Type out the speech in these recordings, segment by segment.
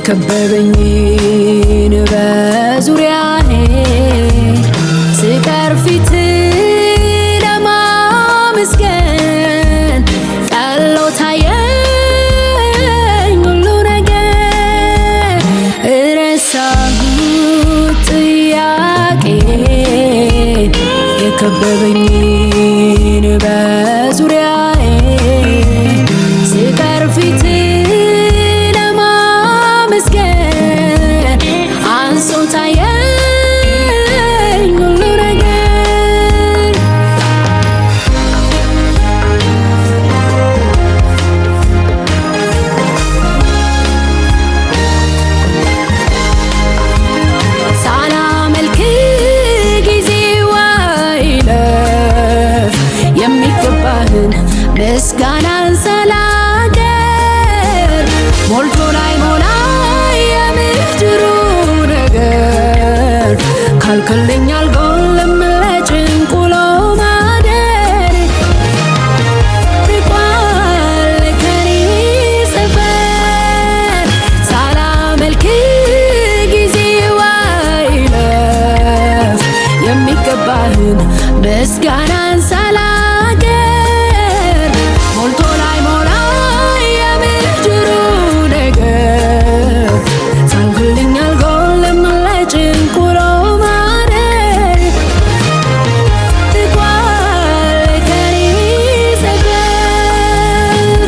የከበበኝን በዙሪያዬ ስቀር ፊት ለማመስገን ቀሎ ታየኝ ሁሉ ነገር። እረሳሁት ጥያቄ የከበበኝን በዙሪያዬ ስቀር ፊት ለማመስገን አንሶ ታየኝ ሁሉ ነገር። ሳላመልክ ጊዜው አይለፍ የሚገባህን ምስጋናን ሳላቀር ሞልቶ ላይ ሞላ የምድሩ ነገር ካልክልኝ አልጎልም ለጭንቁ ውሎ ማደር። ርቋል ከኔ ሰፈር ሳላመልክ ጊዜው አይለፍ የሚገባህን ምስጋናን ሳላቀር ሞልቶ ላይ ሞላ የምድሩ ነገር ሳልክልኝ አልጎልም ለጭንቁ ውሎ ማደር። ርቋል ከኔ ሰፈር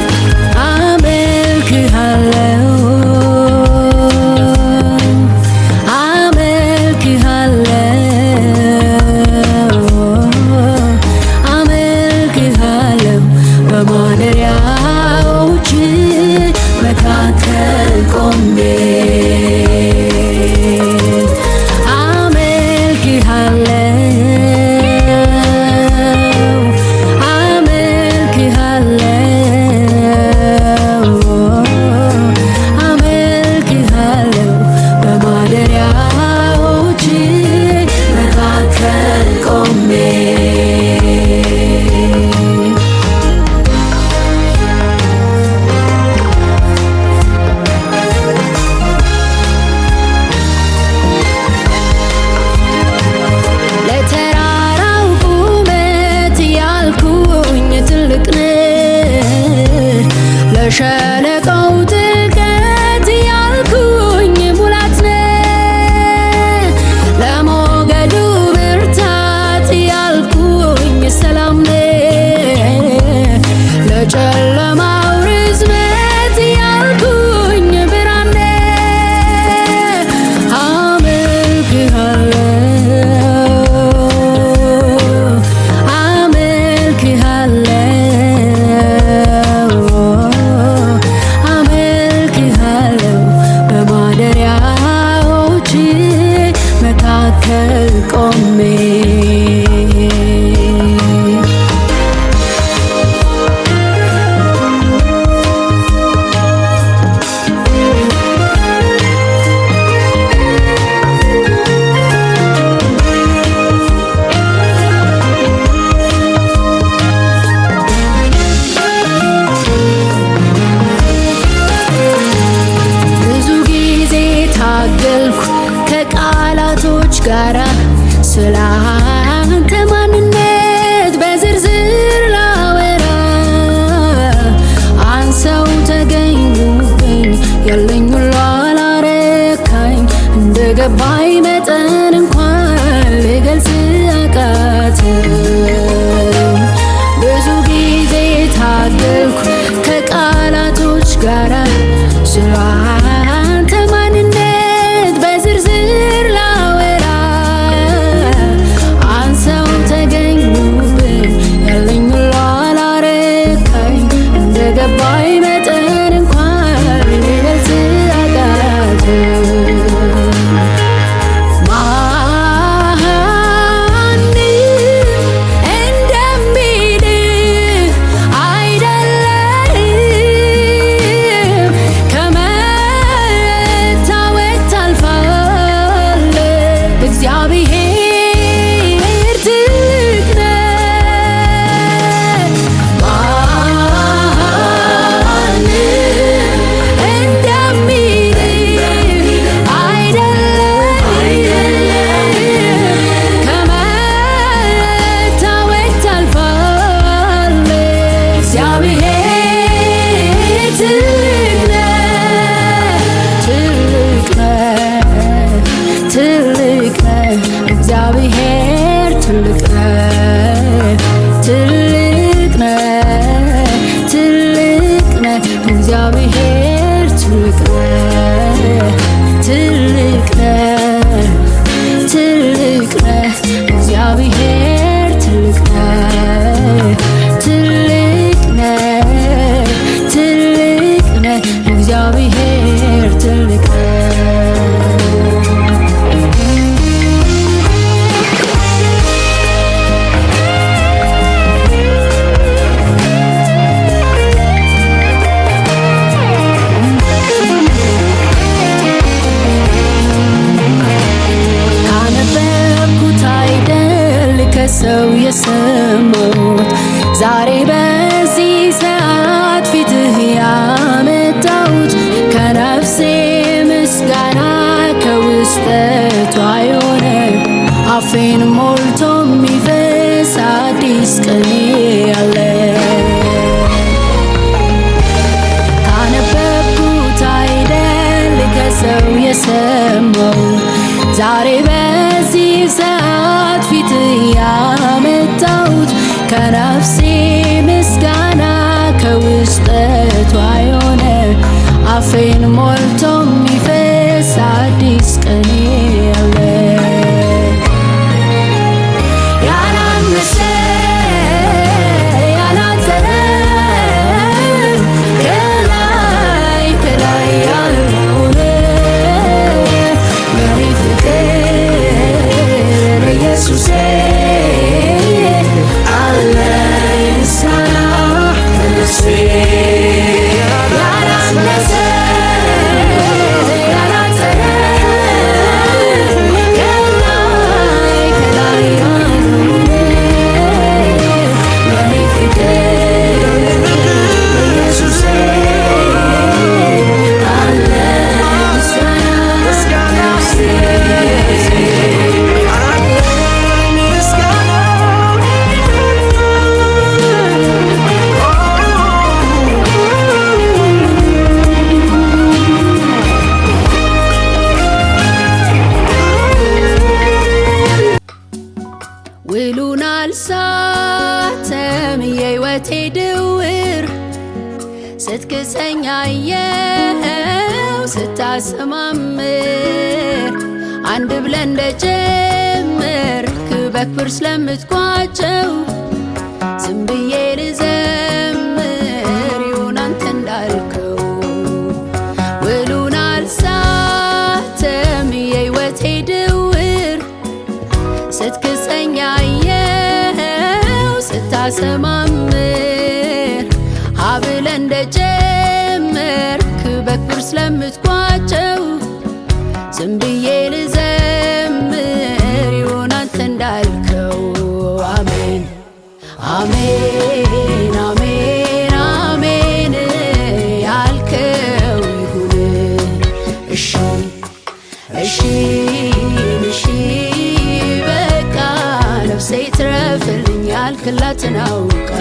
አመልክሃለሁ አመልክሃለሁ በማደሪያዎች መካከል ቆሜ አመልክሃለሁ በማደሪያዎች መካከል ቆሜ ለተራራው ቁመት ያልኩኝ ትልቅ ነህ፣ ለሸለቆው ጥልቀት ያልኩኝ ሙላት ነህ፣ ለሞገዱ ብርታት ያልኩኝ ሰላም ነህ፣ ለጨለማው ርዝመት ያልኩኝ ብርሃን ነህ። አመልክሃለሁ የሰማሁት ዛሬ በዚህ ሰዓት ፊትህ ያመጣሁት ከነፍሴ ምስጋና ከውስጠቷ የሆነ አፌን ሞልቶ የሚፈስ አዲስ ቅኔ ያለ ካነበብኩት አይደል ከሰው የሰማሁት ዛሬ በዚህ ሰዓት ፊትህ ያመጣሁት ከነፍሴ ምስጋና ከውስጠቷ የሆነ አፌን ሞልቶ የሚፈስ አዲስ ቅኔ ያለ ያላነሰ ያላጠረ ከላይ ከላይ ያልሆነ በኔ ፍቅር ኢየሱሴ ውሉን አልሳተም የሕይወቴ ድውር ስትክሰኝ አየኸው ስታሰማምር አንድ ብለህ እንደጀመርክ በክብር ስለምትቋጨው ዝም ብዬ ልዘምር ይሁን አንተ እንዳልከው ውሉን አልሳተም የሕይወቴ ድውር ስትክሰኝ አየኸው ስታሰማምር ሀብለህ እንደጀመርክ በክብር ስለምትቋጨው ዝም ብዬ ልዘምር ይሁን አንተ እንዳልከው አሜን አሜን አሜን አሜን ያልከው ይሁን እሺ እሺ እሺ በቃ ነፍሴ ትረፍልኝ ያልክላትን አውቃ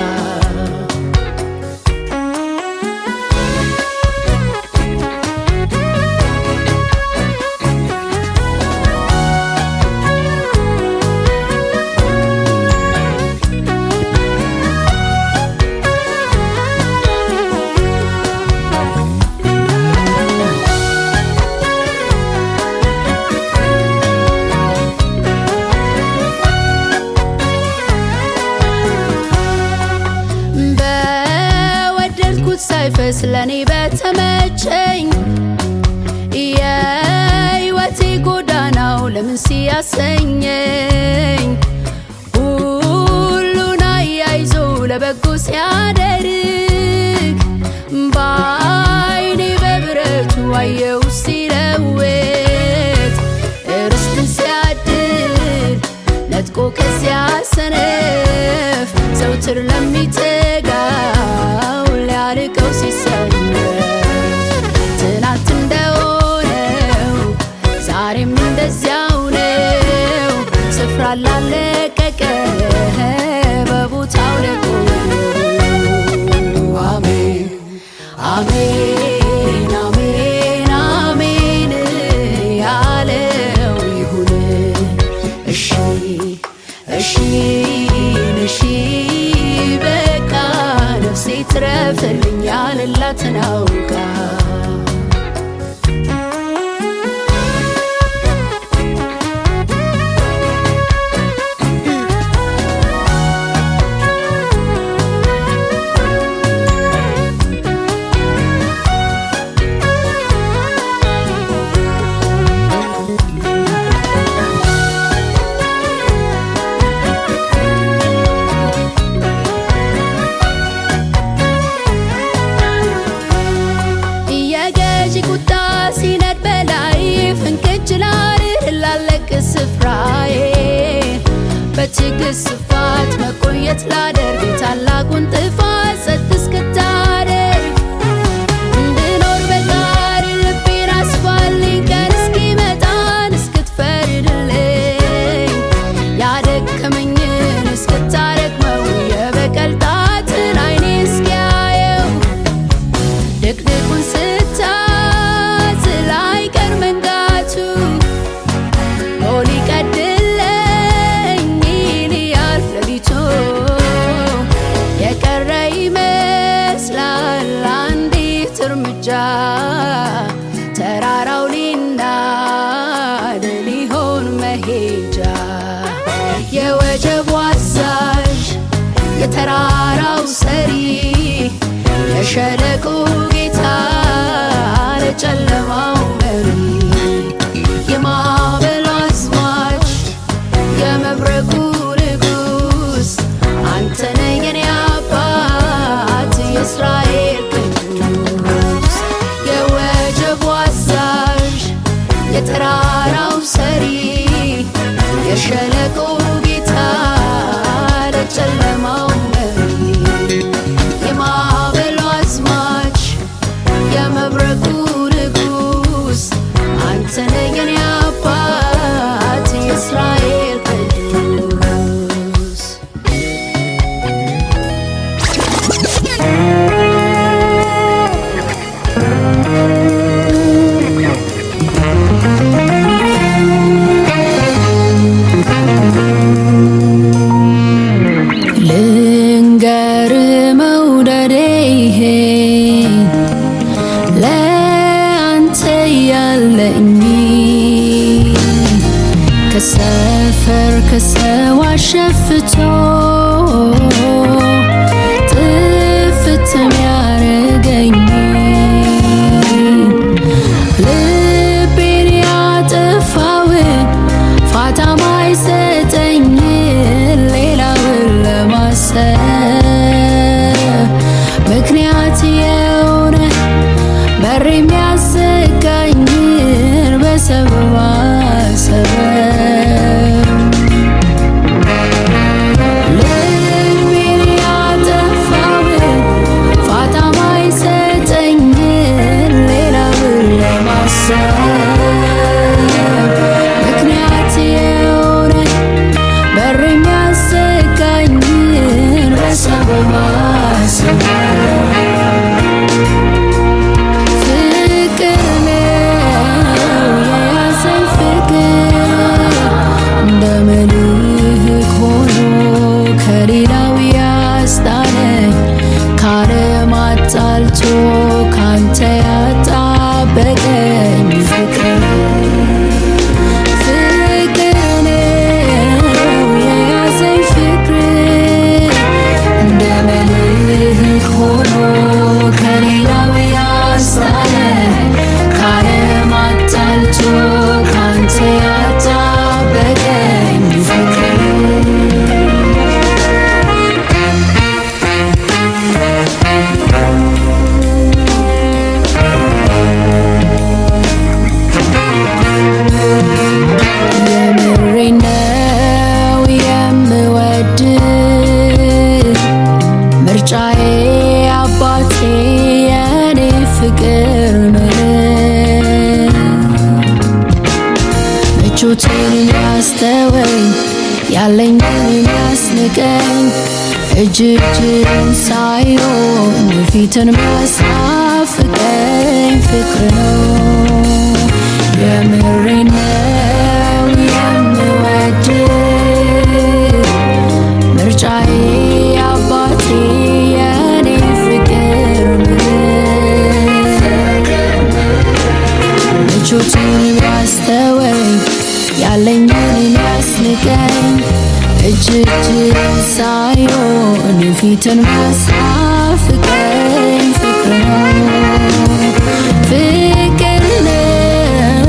ሳይፈስ ለኔ በተመቸኝ የሕይወቴ ጎዳናው ለምን ሲያሰኘኝ ሁሉን አያይዞ ለበጎ ሲያደርግ በዓይኔ በብረቱ አየው ሲለውጥ ርስትን ሲያድል ነጥቆ ከዚያ ሰነፍ ዘውትር ለሚተጋው ሊያርቀው ሲሰነፍ ትናንት እንደሆነው ዛሬም እንደዚያው ነው ስፍራ ላለቀቀ በቦታው ለቆመው አሜን አሜን አሜን አሜን ያለው ይሁን እሺ እሺ እሺ በቃ ነፍሴ ትረፍልኝ ያልላትን አውቃ የት ላደርግ ታላቁን ጥፋት ጸጥ እስክታደርግ እንድኖር በቃል ልቤን አስፋልኝ ቀን እስኪመጣን እስክትፈርድልኝ ያደከመኝን እስክታረቅመው የበቀል ጣትን አይኔ እስኪያየው ድቅድቁን ስታዝል አይቀር መንጋቱ ሊቀድለኝ ሊያልፍ ሌሊቱ የቀረ ይመስላል አንዲት እርምጃ ተራራው ሊናድ ሊሆን መሄጃ የወጀቡ አዛዥ የተራራው ሰሪ የሸለቆ ጌታ ለጨለማው መሪ የማዕበሉ አዝማች የመብረቁ ንጉሥ አንተ ነህ የኔ አባት የእስራኤል ቅዱስ የወጀቡ አዛዥ የተራራው ሰሪ የሸለቆ ጌታ ለጨለማው መሪ የማዕበሉ አዝማች የመብረቁ ንጉሥ አንተ ነህ የኔ አባት የእስራኤል ቅዱስ ልንገር መውደዴ ለአንተ ያለኝ ከሰፈር ከሰው አሸፍቶ ጥፍት የሚያረገኝ ልቤን ያጠፋውን ፋታ ማይሰጠኝ ሌላውን ለማሰብ ምክንያት የሆነ በር የሚያዘጋኝን በሰበብ ልቤን ያጠፋውን ፋታ ማይሰጠኝን ሌላውን ለማሰብ ምክንያት የሆነ በር የሚያዘጋኝን በሰበብ ፍቅር ነው የያዘኝ ፍቅር እንደ መልህቅ ሆኖ ከሌላው ያስጣለኝ ከዓለም አጣልቶ ካንተ ያጣበቀኝ ፍቅር ነው የያዘኝ ፍቅር እንደ መልህቅ ሆኖ ከሌላው ያስጣለኝ ከዓለም አጣልቶ ካንተ ያጣበቀኝ ፍቅር የምሬን ነው የምወድ ምርጫዬ አባቴ የኔ ፍቅር ምቾቴን የሚያስተወኝ ያለኝን የሚያስንቀኝ እጅን ሳይሆን ፊትን የሚያስናፍቀኝ ፍቅር ነው የምሬን ነው የምወድ ምርጫዬ አባቴ የኔ ፍቅር ምቾቴን የሚያስተወኝ ያለኝን የሚያስንቀኝ እጅን ሳይሆን ፊትን የሚያስናፍቀኝ ፍቅር ነው ፍቅር ነው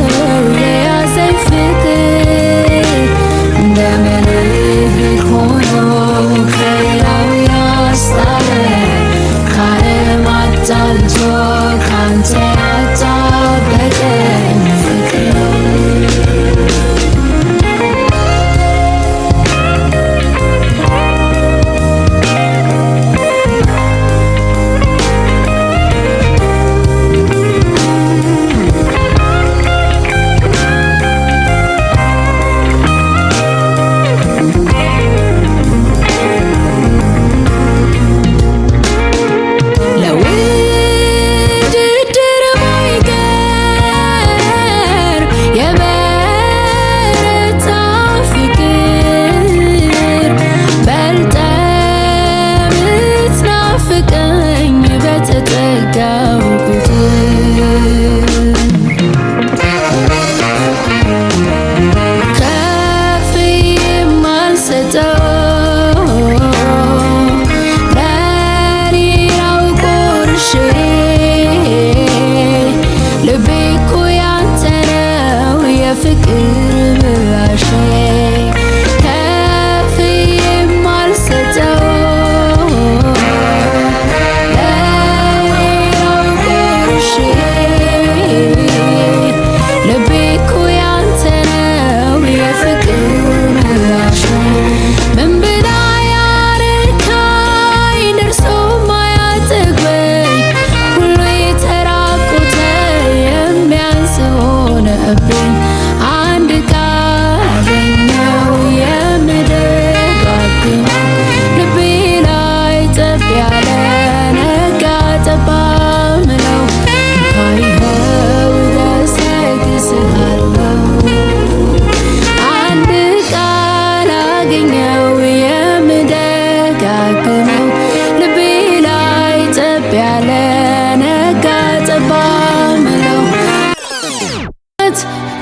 የያዘኝ ፍቅር እንደ መልህቅ ሆኖ ከሌላው ያስጣለኝ ከዓለም አጣልቶ ካንተ ያጣበቀኝ ፍቅር ናፍቀኝ በተጠጋው ቁጥር ከፍዬ የማልሰጠው ለሌላው ቆርሼ ልቤ እኮ ያንተ ነው የፍቅር ምላሼ አንድ ቃል አገኘው የምደጋግመው ልቤ ላይ ጠብ ያለ ነጋ ጠባ ምለው ካይኸው ገሰግስሃለሁ አንድ ቃል አገኘው የምደጋግመው ልቤ ላይ ጠብ ያለ ነጋ ጠባ ምለው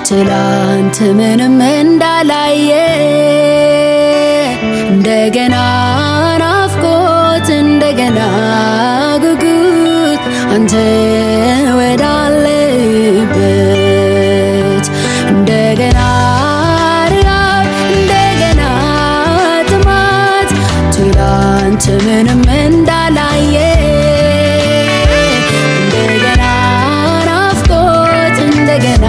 ትላንት ምንም እንዳላየ እንደገና ናፍቆት እንደገና ጉጉት አንተ ወዳለበት እንደገና ራብ እንደገና ጥማት ትላንት ምንም እንዳላየ እንደገና ናፍቆት እንደገና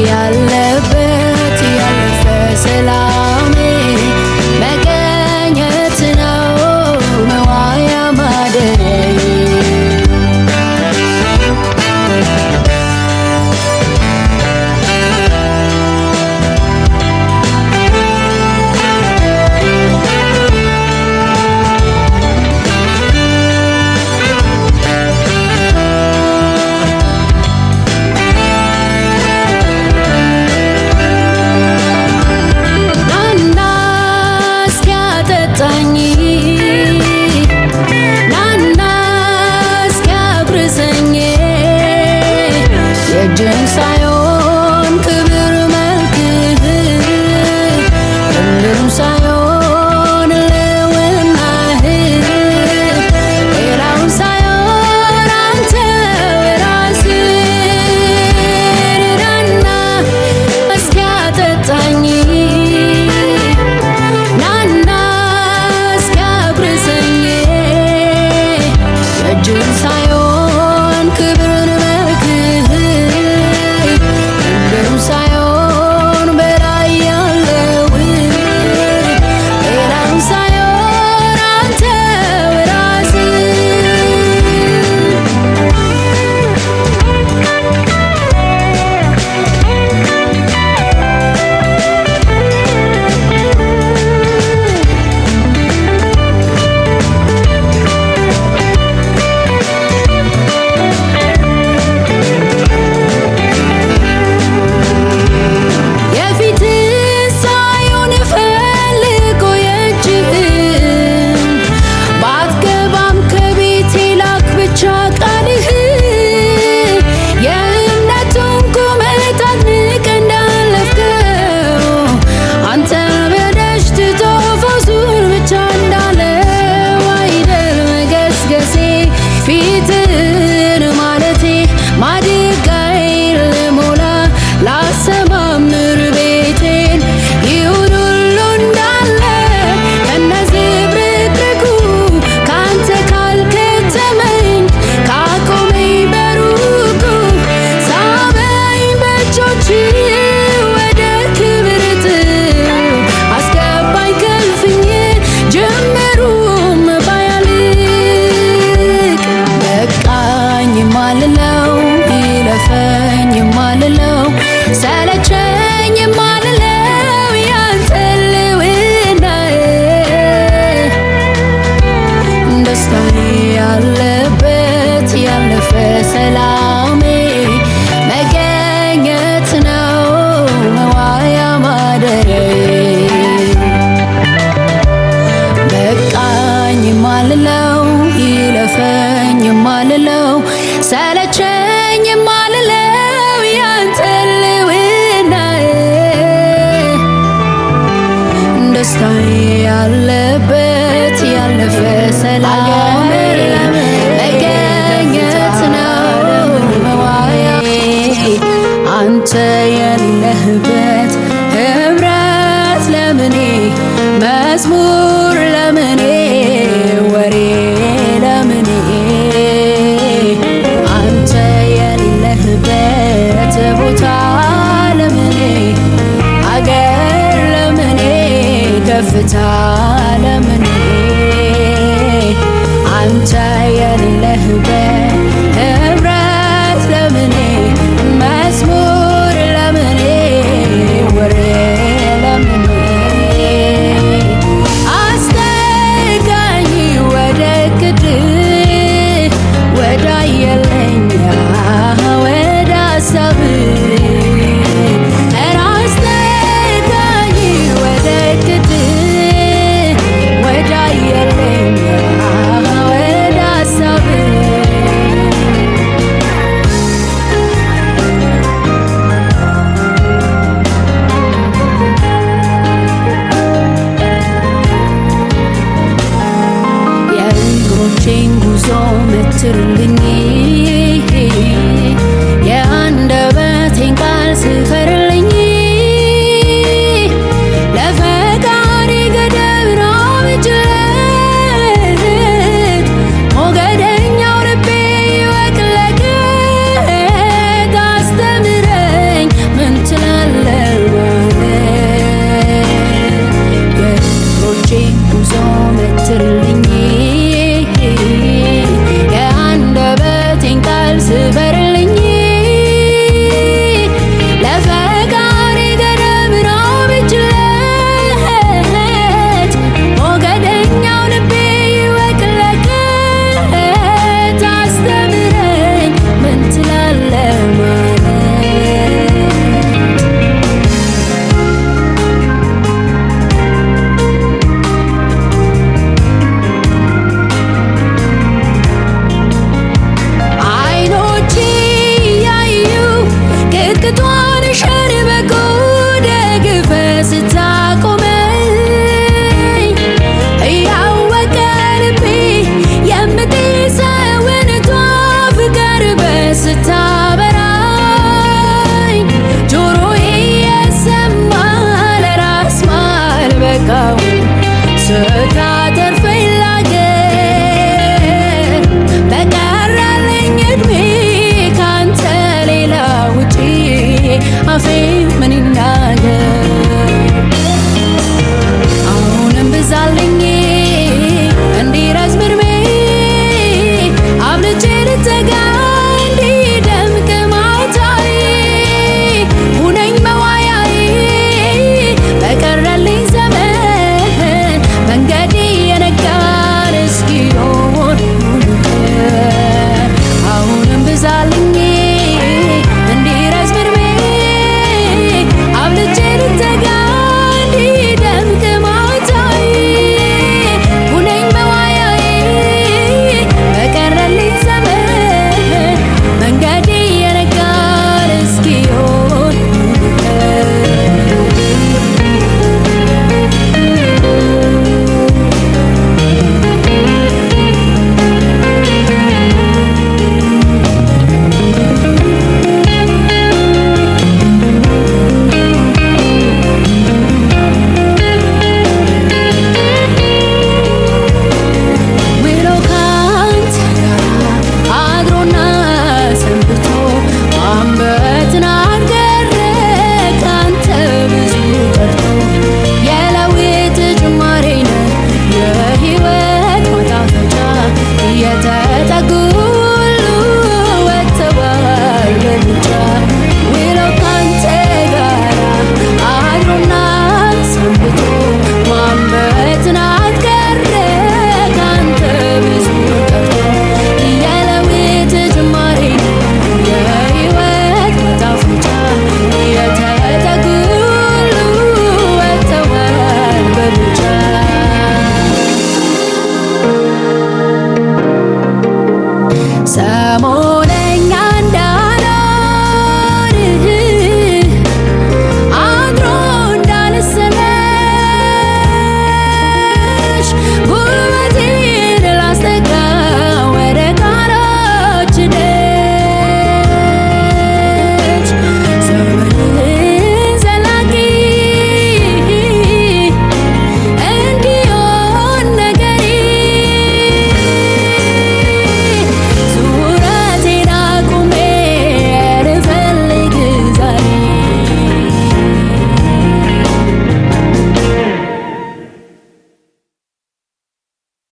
ያለበት ያለፈ ሰላሜ መገኘት ነው መዋያ ማደሪያዬ እጅን ሳይሆን ክብር መልክህ ክብሩን ሳይሆን ልውናህ ሌላውን ሳይሆን አንተ ራስህ ናና እስኪያጠጣኝ ናና እስኪያብርሰኝ እጅን ሳይሆን ክብርን መልክህ ማልለው ሰለቸኝ ማልለው ያንተ ልውና ደስታዬ ያለበት ያለፈ ሰላሜ መገኘት ነው መዋያ ማደሪያዬ በቃኝ ማልለው ይለፈኝ ማልለው ሰለቸኝ ማልለው ያንተ ልውና ደስታዬ ያለበት ያለፈ ሰላም መገኘት ነው መዋያዬ አንተ የለህበት ህብረት ለምኔ መዝሙር ለምኔ ወሬ ለምኔ አንተ የለህበት ቦታ ለምኔ አገር ለምኔ ከፍታ ለምኔ አንተ